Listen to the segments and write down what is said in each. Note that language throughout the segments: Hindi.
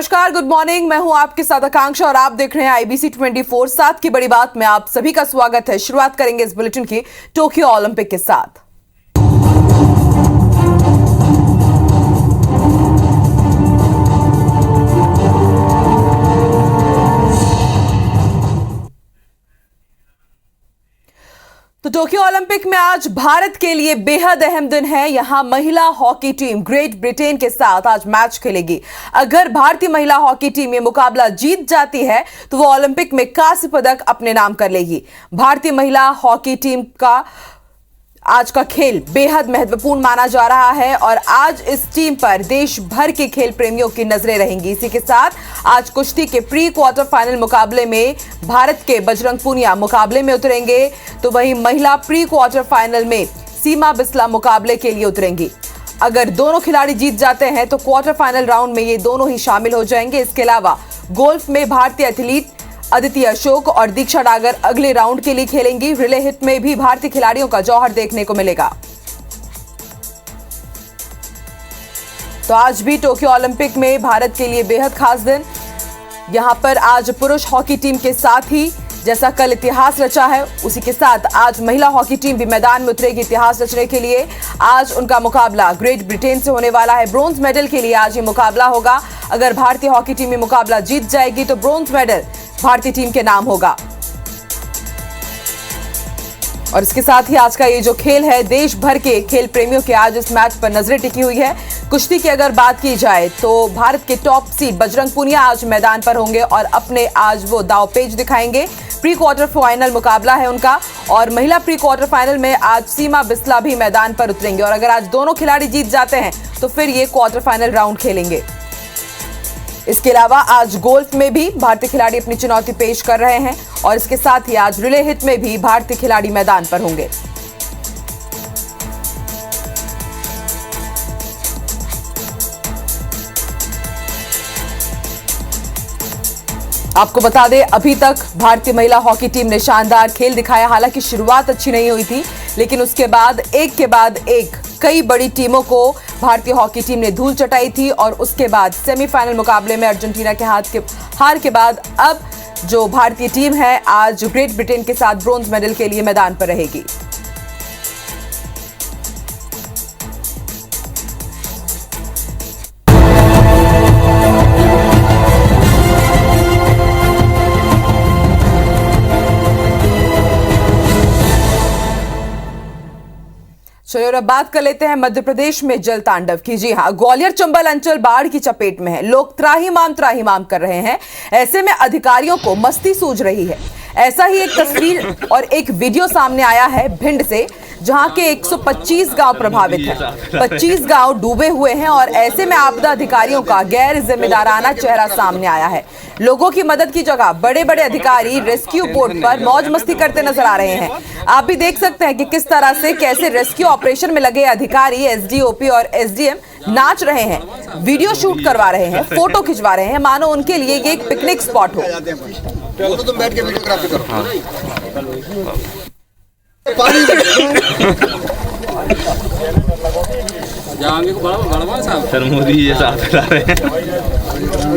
नमस्कार, गुड मॉर्निंग। मैं हूं आपके साथ आकांक्षा और आप देख रहे हैं IBC 24 सात की बड़ी बात में आप सभी का स्वागत है। शुरुआत करेंगे इस बुलेटिन की टोक्यो ओलंपिक के साथ। तो टोक्यो ओलंपिक में आज भारत के लिए बेहद अहम दिन है। यहां महिला हॉकी टीम ग्रेट ब्रिटेन के साथ आज मैच खेलेगी। अगर भारतीय महिला हॉकी टीम ये मुकाबला जीत जाती है तो वो ओलंपिक में कांस्य पदक अपने नाम कर लेगी। भारतीय महिला हॉकी टीम का आज का खेल बेहद महत्वपूर्ण माना जा रहा है और आज इस टीम पर देश भर के खेल प्रेमियों की नजरें रहेंगी। इसी के साथ आज कुश्ती के प्री क्वार्टर फाइनल मुकाबले में भारत के बजरंग पूनिया मुकाबले में उतरेंगे, तो वहीं महिला प्री क्वार्टर फाइनल में सीमा बिस्ला मुकाबले के लिए उतरेंगी। अगर दोनों खिलाड़ी जीत जाते हैं तो क्वार्टर फाइनल राउंड में ये दोनों ही शामिल हो जाएंगे। इसके अलावा गोल्फ में भारतीय एथलीट अदिति अशोक और दीक्षा डागर अगले राउंड के लिए खेलेंगी। रिले हिट में भी भारतीय खिलाड़ियों का जौहर देखने को मिलेगा। तो आज भी टोक्यो ओलंपिक में भारत के लिए बेहद खास दिन। यहां पर आज पुरुष हॉकी टीम के साथ ही जैसा कल इतिहास रचा है उसी के साथ आज महिला हॉकी टीम भी मैदान में उतरेगी इतिहास रचने के लिए। आज उनका मुकाबला ग्रेट ब्रिटेन से होने वाला है। ब्रोंज मेडल के लिए आज ये मुकाबला होगा। अगर भारतीय हॉकी टीम ये मुकाबला जीत जाएगी तो ब्रोंज मेडल भारतीय टीम के नाम होगा। और इसके साथ ही आज का ये जो खेल है, देश भर के खेल प्रेमियों के आज इस मैच पर नजरें टिकी हुई है। कुश्ती की अगर बात की जाए तो भारत के टॉप सीड बजरंग पूनिया आज मैदान पर होंगे और अपने आज वो दांवपेच दिखाएंगे। प्री क्वार्टर फाइनल मुकाबला है उनका और महिला प्री क्वार्टर फाइनल में आज सीमा बिस्ला भी मैदान पर उतरेंगे और अगर आज दोनों खिलाड़ी जीत जाते हैं तो फिर ये क्वार्टर फाइनल राउंड खेलेंगे। इसके अलावा आज गोल्फ में भी भारतीय खिलाड़ी अपनी चुनौती पेश कर रहे हैं और इसके साथ ही आज रिले हिट में भी भारतीय खिलाड़ी मैदान पर होंगे। आपको बता दें, अभी तक भारतीय महिला हॉकी टीम ने शानदार खेल दिखाया। हालांकि शुरुआत अच्छी नहीं हुई थी, लेकिन उसके बाद एक कई बड़ी टीमों को भारतीय हॉकी टीम ने धूल चटाई थी और उसके बाद सेमीफाइनल मुकाबले में अर्जेंटीना के हार के बाद अब जो भारतीय टीम है आज ग्रेट ब्रिटेन के साथ ब्रोंज मेडल के लिए मैदान पर रहेगी। चलिए और अब बात कर लेते हैं मध्य प्रदेश में जल तांडव की। जी हां, ग्वालियर चंबल अंचल बाढ़ की चपेट में है। लोग त्राहिमाम कर रहे हैं। ऐसे में अधिकारियों को मस्ती सूझ रही है। ऐसा ही एक तस्वीर और एक वीडियो सामने आया है भिंड से, जहां के 125 गांव प्रभावित हैं। 25 गांव डूबे हुए हैं और ऐसे में आपदा अधिकारियों का गैर जिम्मेदाराना चेहरा सामने आया है। लोगों की मदद की जगह बड़े बड़े अधिकारी रेस्क्यू बोट पर मौज मस्ती करते नजर आ रहे हैं। आप भी देख सकते हैं कि किस तरह से कैसे रेस्क्यू ऑपरेशन में लगे अधिकारी एसडीओपी और एसडीएम नाच रहे हैं, वीडियो शूट करवा रहे हैं, फोटो खिंचवा रहे हैं, मानो उनके लिए ये एक पिकनिक स्पॉट हो। तो तुम बैठ के वीडियोग्राफी करो।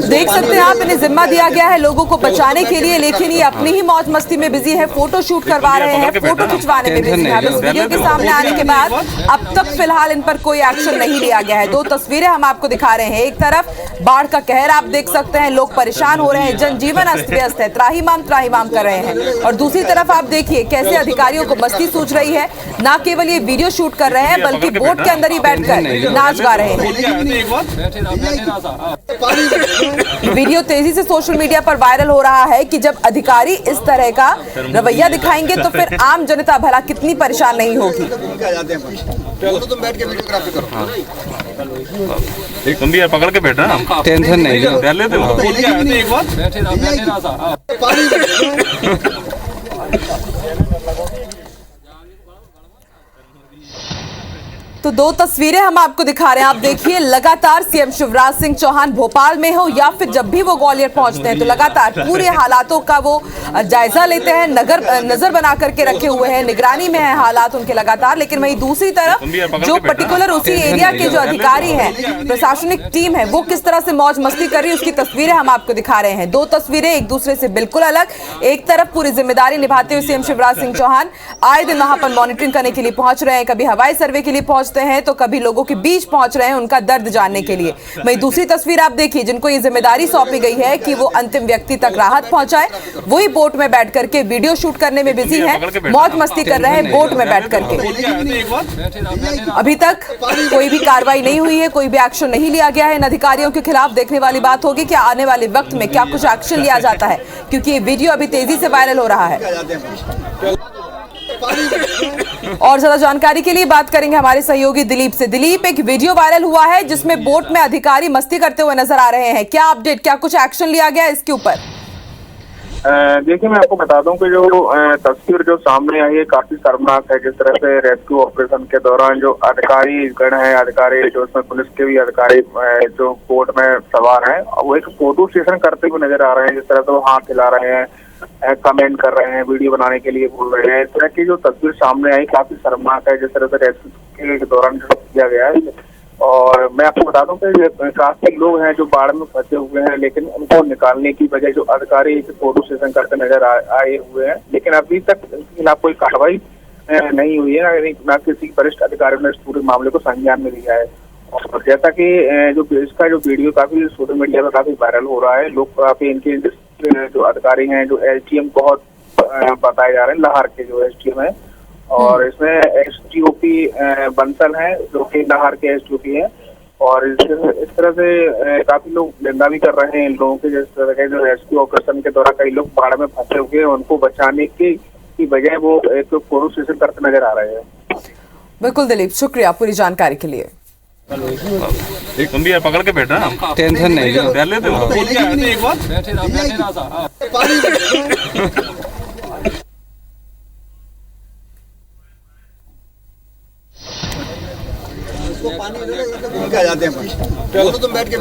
देख सकते हैं आप, इन्हें जिम्मा दिया गया है लोगों को बचाने के लिए, लेकिन ये अपनी ही मौज मस्ती में बिजी है। फोटो शूट करवा रहे हैं, फोटो खिंचवाने में बिजी है। इस वीडियो के सामने आने के बाद अब तक फिलहाल इन पर कोई एक्शन नहीं लिया गया है। दो तस्वीरें हम आपको दिखा रहे हैं। एक तरफ बाढ़ का कहर आप देख सकते हैं, लोग परेशान हो रहे हैं, जनजीवन अस्त व्यस्त है, त्राहिमाम कर रहे हैं। और दूसरी तरफ आप देखिए कैसे अधिकारियों को मस्ती सूझ रही है। ना केवल ये वीडियो शूट कर रहे हैं बल्कि बोट के अंदर ही बैठकर नाच गा रहे हैं। वीडियो तेजी से सोशल मीडिया पर वायरल हो रहा है कि जब अधिकारी इस तरह का रवैया दिखाएंगे तो फिर आम जनता भला कितनी परेशान नहीं होगी। तो तुम बैठ के वीडियोग्राफी करो। तुम भी यार पकड़ के बैठ रहे ना, टेंशन नहीं कर लेते हो। तो दो तस्वीरें हम आपको दिखा रहे हैं। आप देखिए, लगातार सीएम शिवराज सिंह चौहान भोपाल में हो या फिर जब भी वो ग्वालियर पहुंचते हैं तो लगातार पूरे हालातों का वो जायजा लेते हैं, नजर बना करके रखे हुए हैं, निगरानी में है हालात उनके लगातार। लेकिन वहीं दूसरी तरफ जो पर्टिकुलर उसी एरिया के जो अधिकारी हैं, प्रशासनिक टीम है, वो किस तरह से मौज मस्ती कर रही है उसकी तस्वीरें हम आपको दिखा रहे हैं। दो तस्वीरें एक दूसरे से बिल्कुल अलग। एक तरफ पूरी जिम्मेदारी निभाते हुए सीएम शिवराज सिंह चौहान आए दिन वहां पर मॉनिटरिंग करने के लिए पहुंच रहे हैं, कभी हवाई सर्वे के लिए पहुंचते हैं तो कभी लोगों के बीच पहुंच रहे हैं उनका दर्द जानने के लिए। वहीं दूसरी तस्वीर आप देखिए, जिनको ये जिम्मेदारी सौंपी गई है कि वो अंतिम व्यक्ति तक राहत पहुंचाए, वही बोट में बैठ करके वीडियो शूट करने में बिजी है, मौज मस्ती कर रहे हैं बोट में बैठ करके। अभी तक कोई भी कार्रवाई नहीं हुई है, कोई भी एक्शन नहीं लिया गया है इन अधिकारियों के खिलाफ। देखने वाली बात होगी कि आने वाले वक्त में क्या कुछ एक्शन लिया जाता है, क्योंकि ये वीडियो अभी तेजी से वायरल हो रहा है। और ज्यादा जानकारी के लिए बात करेंगे हमारे सहयोगी दिलीप से। दिलीप, एक वीडियो वायरल हुआ है जिसमें बोट में अधिकारी मस्ती करते हुए नजर आ रहे हैं, क्या अपडेट, क्या कुछ एक्शन लिया गया इसके ऊपर? देखिए, मैं आपको बता दूं कि जो तस्वीर जो सामने आई है काफी शर्मनाक है। जिस तरह से रेस्क्यू ऑपरेशन के दौरान जो अधिकारी गण है, अधिकारी जो उसमें पुलिस के भी अधिकारी जो बोट में सवार हैं, वो एक फोटो सेशन करते हुए नजर आ रहे हैं। जिस तरह से वो हाथ हिला रहे हैं, कमेंट कर रहे हैं, वीडियो बनाने के लिए बोल रहे हैं। इस तरह की जो तस्वीर सामने आई काफी शर्मनाक है, जिस तरह से रेस्क्यू के दौरान जो किया गया है। और मैं आपको बता दूं कि काफी लोग हैं जो बाढ़ में फंसे हुए हैं, लेकिन उनको निकालने की बजाय जो अधिकारी फोटो सेशन करते नजर आए हुए हैं, लेकिन अभी तक इनके खिलाफ कोई कार्रवाई नहीं हुई है, ना किसी वरिष्ठ अधिकारी ने इस पूरे मामले को संज्ञान में लिया है। और जैसा कि जो इसका जो वीडियो काफी सोशल मीडिया पर काफी वायरल हो रहा है, लोग काफी इनके जो अधिकारी हैं, जो एसडीएम बहुत बताए जा रहे हैं, लाहौर के जो एसडीएम है, और इसमें एसडीओपी बंसल है जो कि लाहौर के एसडीओपी है। और इस तरह से काफी लोग निंदा भी कर रहे हैं इन लोगों के, जिस तरह के जो रेस्क्यू ऑपरेशन के दौरान कई लोग बाढ़ में फंसे हुए हैं, उनको बचाने की बजाय वो एक फोटो सेशन करते नजर आ रहे हैं। बिल्कुल दिलीप, शुक्रिया पूरी जानकारी के लिए। एक तुम भी यार पकड़ के बैठ रहे हैं, टेंशन नहीं ले लेते हो।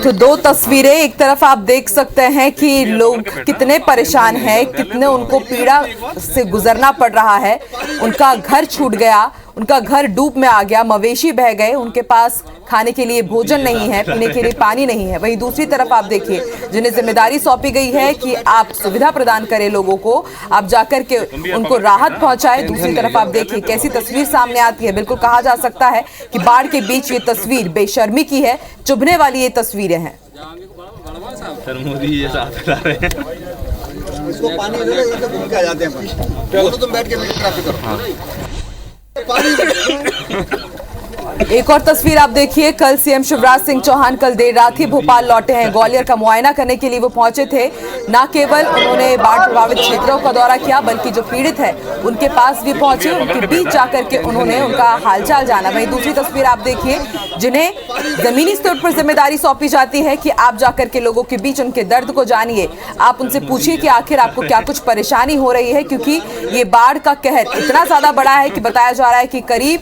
तो दो तस्वीरें, एक तरफ आप देख सकते हैं कि लोग कितने परेशान हैं, कितने उनको पीड़ा से गुजरना पड़ रहा है। उनका घर छूट गया, उनका घर डूब में आ गया, मवेशी बह गए, उनके पास खाने के लिए भोजन नहीं है, पीने के लिए पानी नहीं है। वहीं दूसरी तरफ आप देखिए, जिन्हें जिम्मेदारी सौंपी गई है कि आप सुविधा प्रदान करें लोगों को, आप जाकर के उनको राहत पहुंचाएं। दूसरी तरफ आप देखिए कैसी तस्वीर सामने आती है। बिल्कुल कहा जा सकता है कि बाढ़ के बीच ये तस्वीर बेशर्मी की है, चुभने वाली ये तस्वीरें हैं। इसको पानी घूम के आ जाते हैं, तो तुम बैठ के वीडियोग्राफी करो। एक और तस्वीर आप देखिए, कल सीएम शिवराज सिंह चौहान कल देर रात ही भोपाल लौटे हैं। ग्वालियर का मुआयना करने के लिए वो पहुंचे थे। न केवल उन्होंने बाढ़ प्रभावित क्षेत्रों का दौरा किया, बल्कि जो पीड़ित है उनके पास भी पहुंचे, उनके बीच जाकर के उन्होंने उनका हालचाल जाना। वहीं दूसरी तस्वीर आप देखिए, जिन्हें जमीनी स्तर पर जिम्मेदारी सौंपी जाती है कि आप जाकर के लोगों के बीच उनके दर्द को जानिए, आप उनसे पूछिए कि आखिर आपको क्या कुछ परेशानी हो रही है, क्योंकि ये बाढ़ का कहर इतना ज्यादा बड़ा है कि बताया जा रहा है कि करीब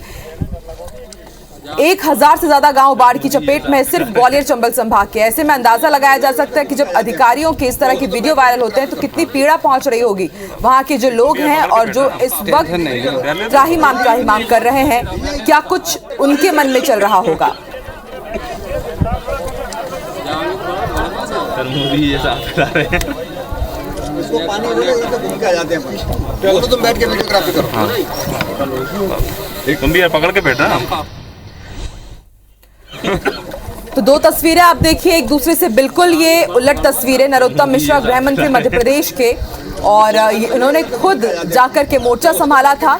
1000 से ज्यादा गांव बाढ़ की चपेट में है, सिर्फ ग्वालियर चंबल संभाग के। ऐसे में अंदाजा लगाया जा सकता है कि जब अधिकारियों के इस तरह की वीडियो वायरल होते हैं तो कितनी पीड़ा पहुंच रही होगी वहां के जो लोग हैं और जो इस वक्त त्राहिमाम कर रहे हैं, क्या कुछ उनके मन में चल रहा होगा। इसको पानी घूम के आ जाते हैं, तो तुम बैठ के वीडियोग्राफी करो। एक तुम भी यार पकड़ के बैठ रहे हैं। तो दो तस्वीरें आप देखिए, एक दूसरे से बिल्कुल ये उलट तस्वीरें। नरोत्तम मिश्रा गृह मंत्री मध्य प्रदेश के, और इन्होंने खुद जाकर के मोर्चा संभाला था,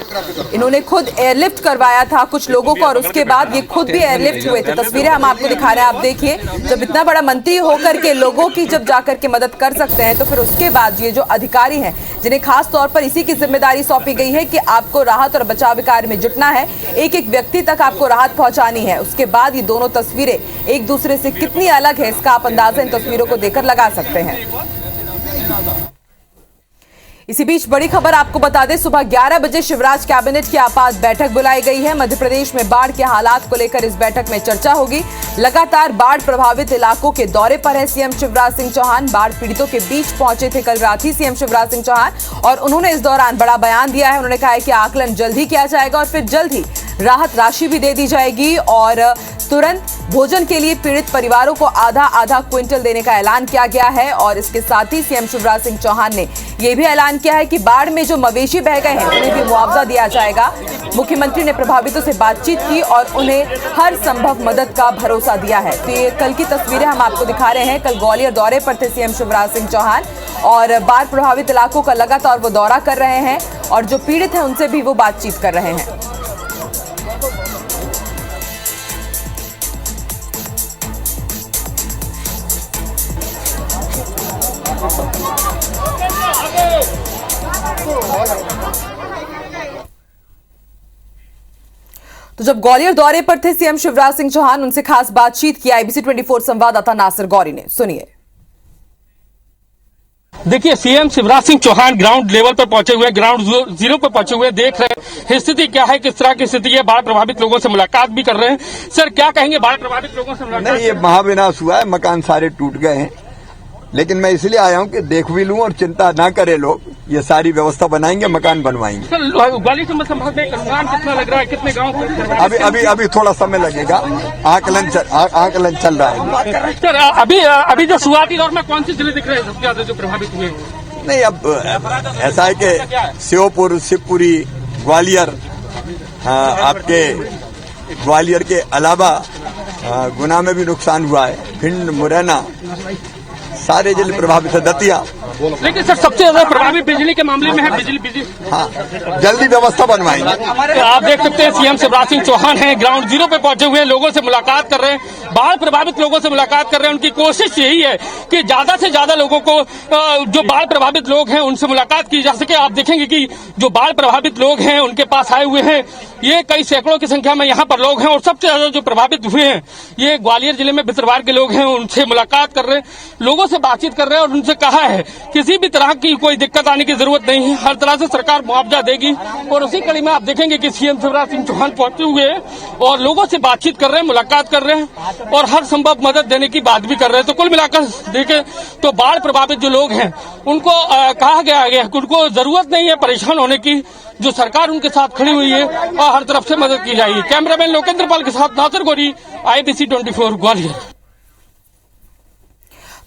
इन्होंने खुद एयरलिफ्ट करवाया था कुछ लोगों को, और उसके बाद ये खुद भी एयरलिफ्ट हुए थे। तस्वीरें हम आपको दिखा रहे हैं। आप देखिए, जब इतना बड़ा मंत्री होकर के लोगों की जब जाकर के मदद कर सकते हैं, तो फिर उसके बाद ये जो अधिकारी हैं, जिन्हें खास तौर पर इसी की जिम्मेदारी सौंपी गई है कि आपको राहत और बचाव कार्य में जुटना है, एक एक व्यक्ति तक आपको राहत पहुंचानी है, उसके बाद ये दोनों तस्वीरें एक दूसरे से कितनी अलग है, इसका आप अंदाजा इन तस्वीरों को देखकर लगा सकते हैं। इसी बीच बड़ी खबर आपको बता दें, सुबह 11 बजे शिवराज कैबिनेट की आपात बैठक बुलाई गई है। मध्य प्रदेश में बाढ़ के हालात को लेकर इस बैठक में चर्चा होगी। लगातार बाढ़ प्रभावित इलाकों के दौरे पर है सीएम शिवराज सिंह चौहान। बाढ़ पीड़ितों के बीच पहुंचे थे कल रात ही सीएम शिवराज सिंह चौहान और उन्होंने इस दौरान बड़ा बयान दिया है। उन्होंने कहा है कि आकलन जल्द ही किया जाएगा और फिर जल्द ही राहत राशि भी दे दी जाएगी और तुरंत भोजन के लिए पीड़ित परिवारों को आधा आधा क्विंटल देने का ऐलान किया गया है। और इसके साथ ही सीएम शिवराज सिंह चौहान ने यह भी ऐलान किया है कि बाढ़ में जो मवेशी बह गए हैं उन्हें भी मुआवजा दिया जाएगा। मुख्यमंत्री ने प्रभावितों से बातचीत की और उन्हें हर संभव मदद का भरोसा दिया है। तो ये कल की तस्वीरें हम आपको दिखा रहे हैं। कल ग्वालियर दौरे पर थे सीएम शिवराज सिंह चौहान और बाढ़ प्रभावित इलाकों का लगातार वो दौरा कर रहे हैं और जो पीड़ित हैं उनसे भी वो बातचीत कर रहे हैं। तो जब ग्वालियर दौरे पर थे सीएम शिवराज सिंह चौहान, उनसे खास बातचीत की आईबीसी 24 संवाददाता नासिर गौरी ने। सुनिए। देखिए, CM Shivraj Singh Chouhan ground level पर पहुंचे हुए, ग्राउंड जीरो पर पहुंचे हुए, देख रहे हैं स्थिति क्या है, किस तरह की स्थिति है। बाढ़ प्रभावित लोगों से मुलाकात भी कर रहे हैं। सर, क्या कहेंगे बाढ़ प्रभावित लोगों से मुलाकात? नहीं, ये महाविनाश हुआ है, मकान सारे टूट गए हैं, लेकिन मैं इसलिए आया हूं कि देख भी लूं और चिंता ना करे लोग। ये सारी व्यवस्था बनाएंगे, मकान बनवाएंगे। सर, ग्वालियर संभाग में अनुमान कितना लग रहा है, कितने गाँव को? अभी थोड़ा समय लगेगा, आकलन चल रहा है। सर, अभी जो शुरुआती दौर में कौन से जिले दिख रहे हैं सबसे ज्यादा जो प्रभावित हुए? नहीं, अब ऐसा है कि श्योपुर, शिवपुरी, ग्वालियर, आपके ग्वालियर के अलावा गुना में भी नुकसान हुआ है, भिंड, मुरैना, सारे जिले प्रभावित है, दतिया। लेकिन सर, सबसे ज्यादा प्रभावित बिजली के मामले में है। बिजली हाँ, जल्दी व्यवस्था बनवाएंगे। तो आप देख सकते हैं सीएम शिवराज सिंह चौहान हैं, ग्राउंड जीरो पे पहुंचे हुए हैं, लोगों से मुलाकात कर रहे हैं, बाढ़ प्रभावित लोगों से मुलाकात कर रहे हैं। उनकी कोशिश यही है कि ज्यादा से ज्यादा लोगों को, जो बाढ़ प्रभावित लोग हैं, उनसे मुलाकात की जा सके। आप देखेंगे कि जो बाढ़ प्रभावित लोग हैं उनके पास आए हुए हैं, ये कई सैकड़ों की संख्या में यहाँ पर लोग हैं और सबसे ज्यादा जो प्रभावित हुए हैं ये ग्वालियर जिले में भितरवार के लोग हैं। उनसे मुलाकात कर रहे हैं, लोगों से बातचीत कर रहे हैं और उनसे कहा है किसी भी तरह की कोई दिक्कत आने की जरूरत नहीं है, हर तरह से सरकार मुआवजा देगी। और उसी कड़ी में आप देखेंगे कि सीएम शिवराज सिंह चौहान पहुंचे हुए हैं और लोगों से बातचीत कर रहे हैं, मुलाकात कर रहे हैं और हर संभव मदद देने की बात भी कर रहे हैं। तो कुल मिलाकर देखें तो बाढ़ प्रभावित जो लोग हैं उनको कहा गया है कि उनको जरूरत नहीं है परेशान होने की, जो सरकार उनके साथ खड़ी हुई है और हर तरफ से मदद की जाएगी। कैमरामैन लोकेंद्र पाल के साथ नासिर गौरी, आईबीसी 24 ग्वालियर।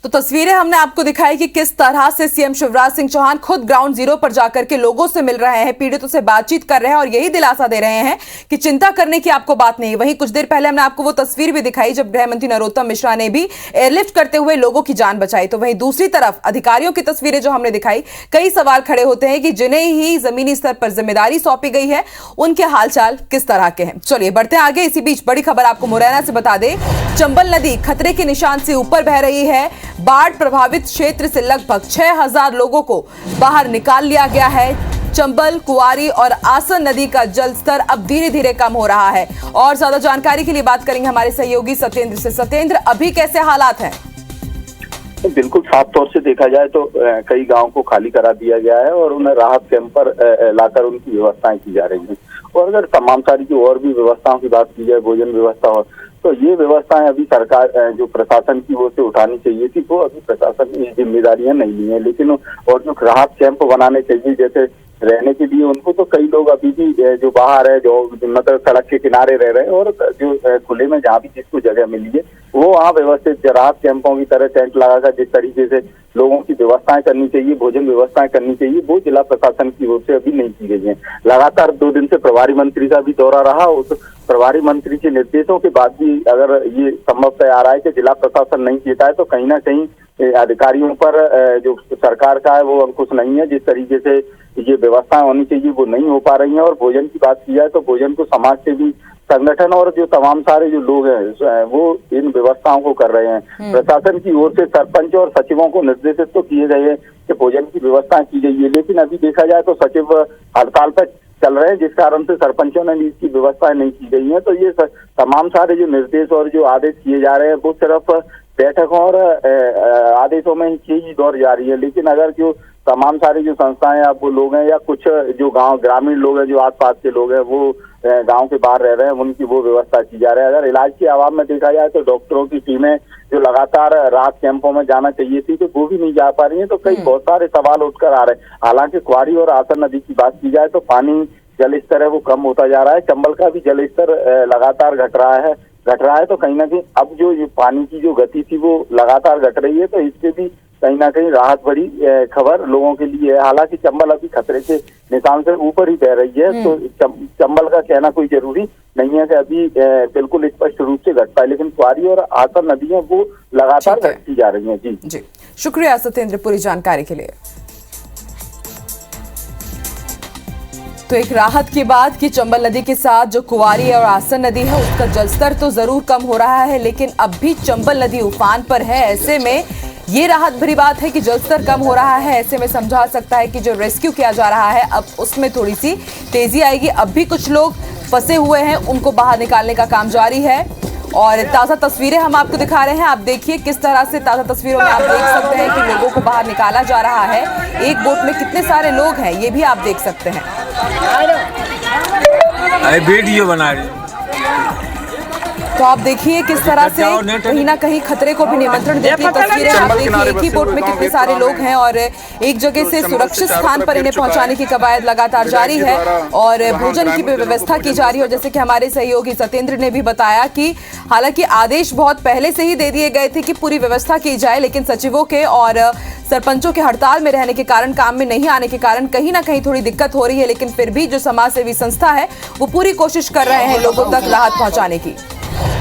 तो तस्वीरें हमने आपको दिखाई कि किस तरह से सीएम शिवराज सिंह चौहान खुद ग्राउंड जीरो पर जाकर के लोगों से मिल रहे हैं, पीड़ितों से बातचीत कर रहे हैं और यही दिलासा दे रहे हैं कि चिंता करने की आपको बात नहीं। वहीं कुछ देर पहले हमने आपको वो तस्वीर भी दिखाई जब गृह मंत्री नरोत्तम मिश्रा ने भी एयरलिफ्ट करते हुए लोगों की जान बचाई। तो वहीं दूसरी तरफ अधिकारियों की तस्वीरें जो हमने दिखाई, कई सवाल खड़े होते हैं कि जिन्हें ही जमीनी स्तर पर जिम्मेदारी सौंपी गई है उनके हालचाल किस तरह के हैं। चलिए बढ़ते हैं आगे। इसी बीच बड़ी खबर आपको मुरैना से बता दें, चंबल नदी खतरे के निशान से ऊपर बह रही है। बाढ़ प्रभावित क्षेत्र से लगभग 6000 लोगों को बाहर निकाल लिया गया है। चंबल, कुआरी और आसन नदी का जल स्तर अब धीरे धीरे कम हो रहा है। और ज्यादा जानकारी के लिए बात करेंगे हमारे सहयोगी सत्येंद्र से। सत्येंद्र, अभी कैसे हालात हैं? बिल्कुल साफ तौर से देखा जाए तो कई गांवों को खाली करा दिया गया है और उन्हें राहत कैंप पर लाकर उनकी व्यवस्थाएं की जा रही हैं। और अगर तमाम सारी की और भी व्यवस्थाओं की बात की जाए, भोजन व्यवस्था और, तो ये व्यवस्थाएं अभी सरकार जो प्रशासन की ओर से उठानी चाहिए थी, वो अभी प्रशासन की जिम्मेदारियां नहीं ली है। लेकिन और जो राहत कैंप बनाने चाहिए जैसे रहने के लिए, उनको तो कई लोग अभी भी जो बाहर है, जो मतलब सड़क के किनारे रह रहे हैं और जो खुले में जहाँ भी जिसको जगह मिली है वो वहाँ व्यवस्थित राहत कैंपों की तरह टेंट लगाकर जिस तरीके से लोगों की व्यवस्थाएं करनी चाहिए, भोजन व्यवस्थाएं करनी चाहिए, वो जिला प्रशासन की ओर से अभी नहीं की गई है। लगातार 2 दिन से प्रभारी मंत्री का भी दौरा रहा, उस प्रभारी मंत्री के निर्देशों के बाद भी अगर ये संभवतः आ रहा है कि जिला प्रशासन नहीं देता है तो कहीं ना कहीं अधिकारियों पर जो सरकार का है वो अंकुश नहीं है। जिस तरीके से ये व्यवस्थाएं होनी चाहिए वो नहीं हो पा रही हैं। और भोजन की बात की जाए तो भोजन को समाज सेवी संगठन और जो तमाम सारे जो लोग हैं वो इन व्यवस्थाओं को कर रहे हैं। प्रशासन की ओर से सरपंच और सचिवों को निर्देशित तो किए गए हैं कि भोजन की व्यवस्था की गई है, लेकिन अभी देखा जाए तो सचिव हड़ताल पर चल रहे हैं, जिस कारण से सरपंचों ने इसकी व्यवस्थाएं नहीं की गई है। तो ये तमाम सारे जो निर्देश और जो आदेश किए जा रहे हैं वो सिर्फ बैठकों और आदेशों में ही दौर जारी है। लेकिन अगर जो तमाम सारी जो संस्थाएं या वो लोग हैं या कुछ जो गांव ग्रामीण लोग हैं जो आसपास के लोग हैं वो गांव के बाहर रह रहे हैं, उनकी वो व्यवस्था की जा रही है। अगर इलाज के अभाव में देखा जाए तो डॉक्टरों की टीमें जो लगातार राहत कैंपों में जाना चाहिए थी तो वो भी नहीं जा पा रही है। तो कई बहुत सारे सवाल उठकर आ रहे हैं। हालांकि क्वारी और आसन नदी की बात की जाए तो पानी जल स्तर है वो कम होता जा रहा है। चंबल का भी जल स्तर लगातार घट रहा है। तो कहीं ना कहीं अब जो पानी की जो गति थी वो लगातार घट रही है, तो इससे भी कहीं ना कहीं राहत भरी खबर लोगों के लिए है। हालांकि चंबल अभी खतरे के निशान से ऊपर ही बह रही है, तो चंबल का कहना कोई जरूरी नहीं है कि अभी बिल्कुल स्पष्ट रूप से घट पाए, लेकिन क्वारी और आसन नदियां वो लगातार घटती जा रही हैं। जी शुक्रिया सत्येंद्र पूरी जानकारी के लिए। तो एक राहत की बात कि चंबल नदी के साथ जो कुंवारी और आसन नदी है उसका जलस्तर तो जरूर कम हो रहा है, लेकिन अब भी चंबल नदी उफान पर है। ऐसे में ये राहत भरी बात है कि जलस्तर कम हो रहा है। ऐसे में समझा सकता है कि जो रेस्क्यू किया जा रहा है अब उसमें थोड़ी सी तेजी आएगी। अब भी कुछ लोग फंसे हुए हैं, उनको बाहर निकालने का काम जारी है और ताज़ा तस्वीरें हम आपको दिखा रहे हैं। आप देखिए किस तरह से ताज़ा तस्वीरों में आप देख सकते हैं कि लोगों को बाहर निकाला जा रहा है। एक बोट में कितने सारे लोग हैं ये भी आप देख सकते हैं। वीडियो बना रही। तो आप देखिए किस तरह से कहीं ना कहीं खतरे को भी निमंत्रण देती है तस्वीरें। आप देखिए एक ही बोट में कितने सारे लोग हैं और एक जगह से सुरक्षित स्थान पर इन्हें पहुंचाने की कवायद लगातार जारी है और भोजन की भी व्यवस्था की जा रही है। जैसे कि हमारे सहयोगी सत्येंद्र ने भी बताया कि हालांकि आदेश बहुत पहले से ही दे दिए गए थे कि पूरी व्यवस्था की जाए, लेकिन सचिवों के और सरपंचों के हड़ताल में रहने के कारण, काम में नहीं आने के कारण कहीं ना कहीं थोड़ी दिक्कत हो रही है। लेकिन फिर भी जो समाज सेवी संस्था है वो पूरी कोशिश कर रहे हैं लोगों तक राहत पहुंचाने की।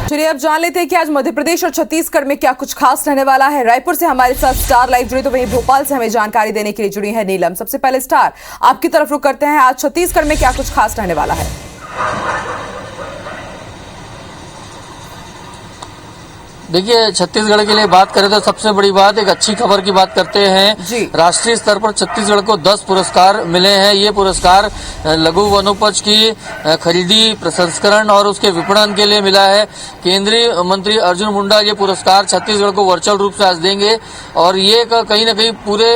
चलिए अब जान लेते हैं कि आज मध्य प्रदेश और छत्तीसगढ़ में क्या कुछ खास रहने वाला है। रायपुर से हमारे साथ स्टार लाइव जुड़ी, तो वहीं भोपाल से हमें जानकारी देने के लिए जुड़ी है नीलम। सबसे पहले स्टार, आपकी तरफ रुख करते हैं, आज छत्तीसगढ़ में क्या कुछ खास रहने वाला है? देखिए, छत्तीसगढ़ के लिए बात करें तो सबसे बड़ी बात, एक अच्छी खबर की बात करते हैं। राष्ट्रीय स्तर पर छत्तीसगढ़ को 10 पुरस्कार मिले हैं। ये पुरस्कार लघु वनोपज की खरीदी, प्रसंस्करण और उसके विपणन के लिए मिला है। केंद्रीय मंत्री अर्जुन मुंडा ये पुरस्कार छत्तीसगढ़ को वर्चुअल रूप से आज देंगे और ये कहीं ना कहीं पूरे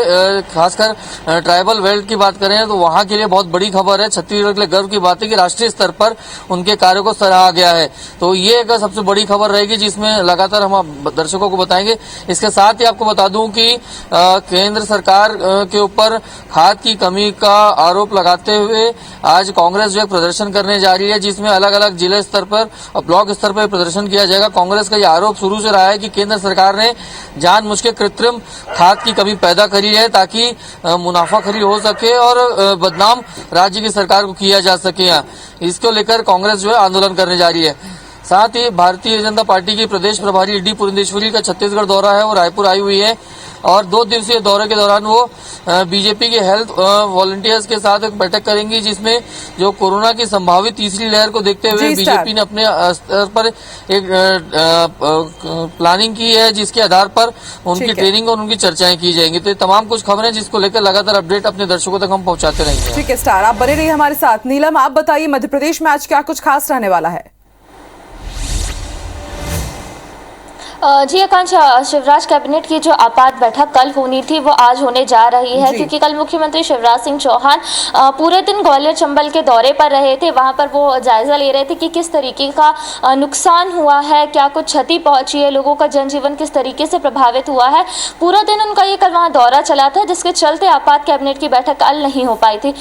खासकर ट्राइबल बेल्ट की बात करें तो वहां के लिए बहुत बड़ी खबर है। छत्तीसगढ़ के लिए गर्व की बात है कि राष्ट्रीय स्तर पर उनके कार्यों को सराहा गया है। तो ये एक सबसे बड़ी खबर रहेगी जिसमें लगातार हम दर्शकों को बताएंगे। इसके साथ ही आपको बता दूं कि केंद्र सरकार के ऊपर खाद की कमी का आरोप लगाते हुए आज कांग्रेस जो एक प्रदर्शन करने जा रही है, जिसमें अलग अलग जिले स्तर पर और ब्लॉक स्तर पर प्रदर्शन किया जाएगा। कांग्रेस का यह आरोप शुरू से रहा है कि केंद्र सरकार ने जानबूझ के कृत्रिम खाद की कमी पैदा करी है ताकि मुनाफाखोरी हो सके और बदनाम राज्य की सरकार को किया जा सके। इसको लेकर कांग्रेस जो है आंदोलन करने जा रही है। साथ ही भारतीय जनता पार्टी की प्रदेश प्रभारी डी पुरंदेश्वरी का छत्तीसगढ़ दौरा है, वो रायपुर आई हुई है और 2 दिवसीय दौरे के दौरान वो बीजेपी के हेल्थ वॉलंटियर्स के साथ एक बैठक करेंगी, जिसमें जो कोरोना की संभावित तीसरी लहर को देखते हुए बीजेपी ने अपने स्तर पर एक प्लानिंग की है, जिसके आधार पर उनकी ट्रेनिंग और उनकी चर्चाएं की जाएंगी। तो ये तमाम कुछ खबरें जिसको लेकर लगातार अपडेट अपने दर्शकों तक हम पहुंचाते रहेंगे। ठीक है स्टार, आप बने रहिए हमारे साथ। नीलम, आप बताइए मध्य प्रदेश में आज क्या कुछ खास रहने वाला है? जी आकांक्षा, शिवराज कैबिनेट की जो आपात बैठक कल होनी थी वो आज होने जा रही है, क्योंकि कल मुख्यमंत्री शिवराज सिंह चौहान पूरे दिन ग्वालियर चंबल के दौरे पर रहे थे। वहां पर वो जायजा ले रहे थे कि किस तरीके का नुकसान हुआ है, क्या कुछ क्षति पहुंची है, लोगों का जनजीवन किस तरीके से प्रभावित हुआ है। पूरा दिन उनका ये कल वहाँ दौरा चला था, जिसके चलते आपात कैबिनेट की बैठक कल नहीं हो पाई थी,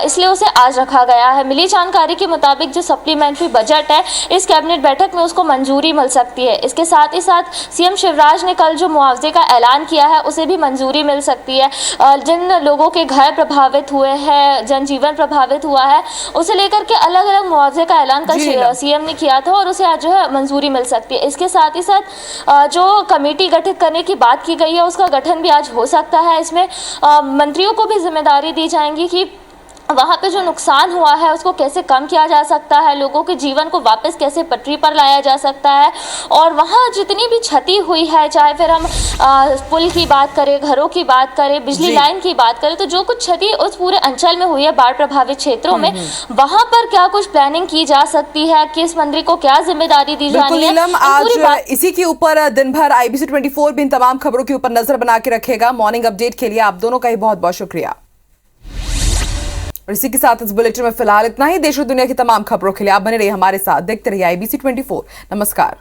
इसलिए उसे आज रखा गया है। मिली जानकारी के मुताबिक जो सप्लीमेंट्री बजट है इस कैबिनेट बैठक में उसको मंजूरी मिल सकती है। इसके साथ ही साथ सीएम शिवराज ने कल जो मुआवजे का ऐलान किया है उसे भी मंजूरी मिल सकती है। जिन लोगों के घर प्रभावित हुए हैं, जनजीवन प्रभावित हुआ है, उसे लेकर के अलग अलग मुआवजे का ऐलान कल सीएम ने किया था और उसे आज जो है मंजूरी मिल सकती है। इसके साथ ही साथ जो कमेटी गठित करने की बात की गई है उसका गठन भी आज हो सकता है। इसमें मंत्रियों को भी जिम्मेदारी दी जाएंगी कि वहाँ पे जो नुकसान हुआ है उसको कैसे कम किया जा सकता है, लोगों के जीवन को वापस कैसे पटरी पर लाया जा सकता है, और वहाँ जितनी भी क्षति हुई है, चाहे फिर हम पुल की बात करें, घरों की बात करें, बिजली लाइन की बात करें, तो जो कुछ क्षति उस पूरे अंचल में हुई है बाढ़ प्रभावित क्षेत्रों में, वहाँ पर क्या कुछ प्लानिंग की जा सकती है, किस मंत्री को क्या जिम्मेदारी दी जानी है। नीलम, आज इसी के ऊपर दिन भर IBC 24 भी इन तमाम खबरों के ऊपर नजर बना के रखेगा। मॉर्निंग अपडेट के लिए आप दोनों का ही बहुत बहुत शुक्रिया। और इसी के साथ इस बुलेटिन में फिलहाल इतना ही। देश और दुनिया की तमाम खबरों के लिए आप बने रहिए हमारे साथ, देखते रहिए IBC 24। नमस्कार।